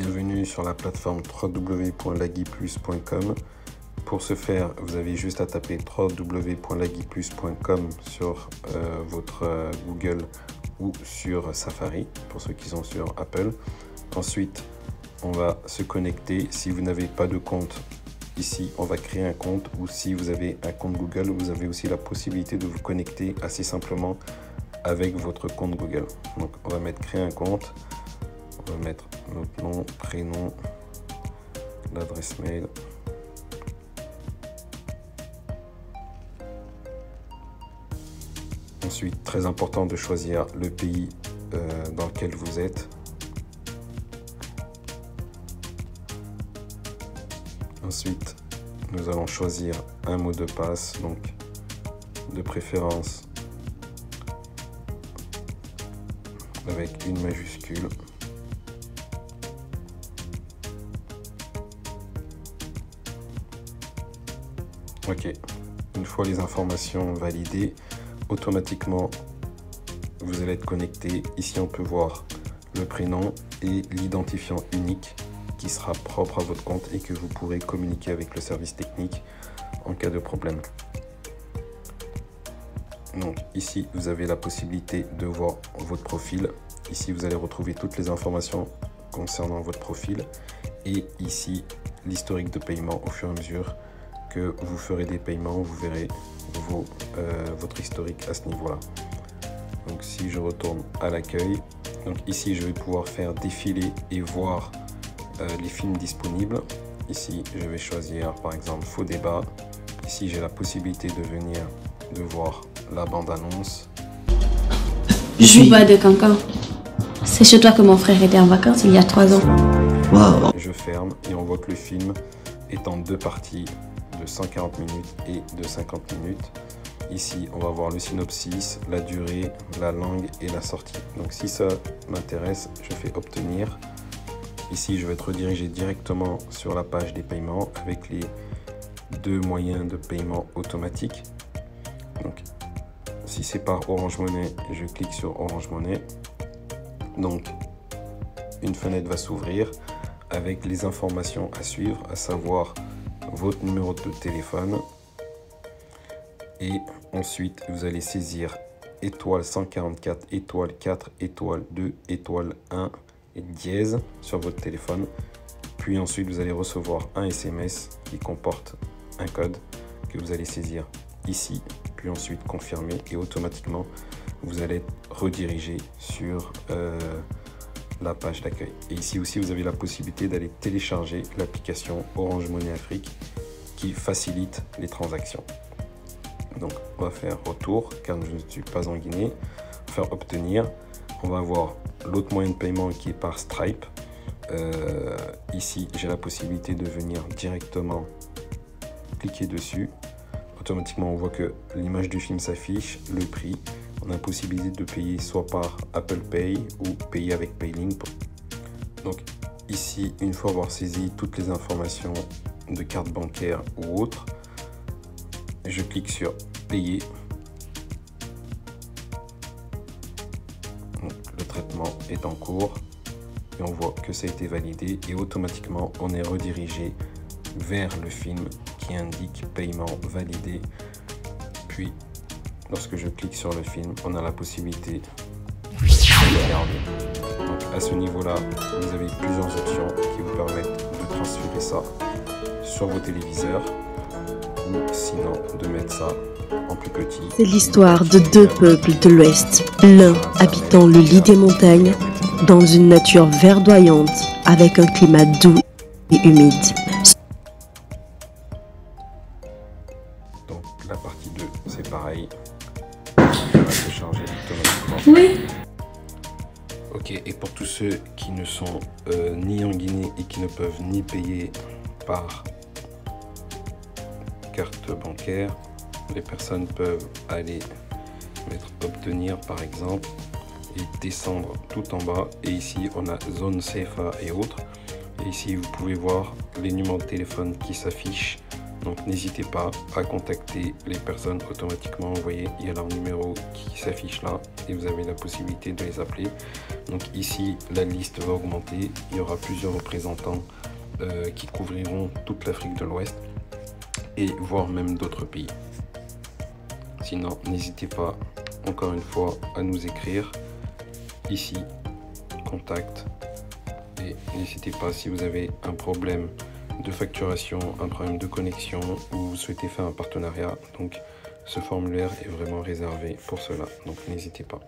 Bienvenue sur la plateforme www.laguiplus.com. Pour ce faire, vous avez juste à taper www.laguiplus.com sur votre Google ou sur Safari, pour ceux qui sont sur Apple. Ensuite, on va se connecter. Si vous n'avez pas de compte, ici, on va créer un compte. Ou si vous avez un compte Google, vous avez aussi la possibilité de vous connecter assez simplement avec votre compte Google. Donc, on va mettre créer un compte. On va mettre notre nom, prénom, l'adresse mail. Ensuite, très important de choisir le pays dans lequel vous êtes. Ensuite, nous allons choisir un mot de passe, donc de préférence avec une majuscule. Ok, une fois les informations validées, automatiquement vous allez être connecté. Ici on peut voir le prénom et l'identifiant unique qui sera propre à votre compte et que vous pourrez communiquer avec le service technique en cas de problème. Donc ici vous avez la possibilité de voir votre profil. Ici vous allez retrouver toutes les informations concernant votre profil et ici l'historique de paiement au fur et à mesure que vous ferez des paiements, vous verrez votre historique à ce niveau-là. Donc si je retourne à l'accueil, donc ici je vais pouvoir faire défiler et voir les films disponibles. Ici je vais choisir par exemple Faux débat. Ici j'ai la possibilité de venir de voir la bande-annonce. Jouba de Cancan. C'est chez toi que mon frère était en vacances il y a 3 ans. Wow. Je ferme et on voit que le film est en 2 parties de 140 minutes et de 50 minutes. Ici, on va voir le synopsis, la durée, la langue et la sortie. Donc si ça m'intéresse, je fais obtenir. Ici, je vais être redirigé directement sur la page des paiements avec les 2 moyens de paiement automatique. Donc si c'est par Orange Money, je clique sur Orange Money. Donc une fenêtre va s'ouvrir avec les informations à suivre, à savoir votre numéro de téléphone et ensuite vous allez saisir étoile 144 étoile 4 étoile 2 étoile 1 et dièse sur votre téléphone, puis ensuite vous allez recevoir un SMS qui comporte un code que vous allez saisir ici, puis ensuite confirmer et automatiquement vous allez être redirigé sur la page d'accueil. Et ici aussi vous avez la possibilité d'aller télécharger l'application Orange Money Afrique qui facilite les transactions. Donc on va faire retour car je ne suis pas en Guinée, faire obtenir. On va avoir l'autre moyen de paiement qui est par Stripe. Ici j'ai la possibilité de venir directement cliquer dessus. Automatiquement on voit que l'image du film s'affiche, le prix. On a la possibilité de payer soit par Apple Pay ou payer avec Paylink. Donc ici, une fois avoir saisi toutes les informations de carte bancaire ou autre, je clique sur payer. Donc, le traitement est en cours et on voit que ça a été validé et automatiquement on est redirigé vers le film qui indique paiement validé. Puis lorsque je clique sur le film, on a la possibilité de regarder. Donc à ce niveau-là, vous avez plusieurs options qui vous permettent de transférer ça sur vos téléviseurs ou sinon de mettre ça en plus petit. C'est l'histoire de 2 peuples de l'Ouest, l'un habitant le lit des montagnes, dans une nature verdoyante, avec un climat doux et humide. Donc la partie 2, c'est pareil. Ça va se charger automatiquement. Oui. Ok, et pour tous ceux qui ne sont ni en Guinée et qui ne peuvent ni payer par carte bancaire, les personnes peuvent aller mettre obtenir par exemple et descendre tout en bas. Et ici on a zone CFA et autres. Et ici vous pouvez voir les numéros de téléphone qui s'affichent Donc n'hésitez pas à contacter les personnes automatiquement. Vous voyez, il y a leur numéro qui s'affiche là et vous avez la possibilité de les appeler. Donc ici, la liste va augmenter. Il y aura plusieurs représentants qui couvriront toute l'Afrique de l'Ouest et voire même d'autres pays. Sinon, n'hésitez pas encore une fois à nous écrire ici, contact, et n'hésitez pas si vous avez un problème de facturation, un problème de connexion ou vous souhaitez faire un partenariat. Donc ce formulaire est vraiment réservé pour cela, donc n'hésitez pas.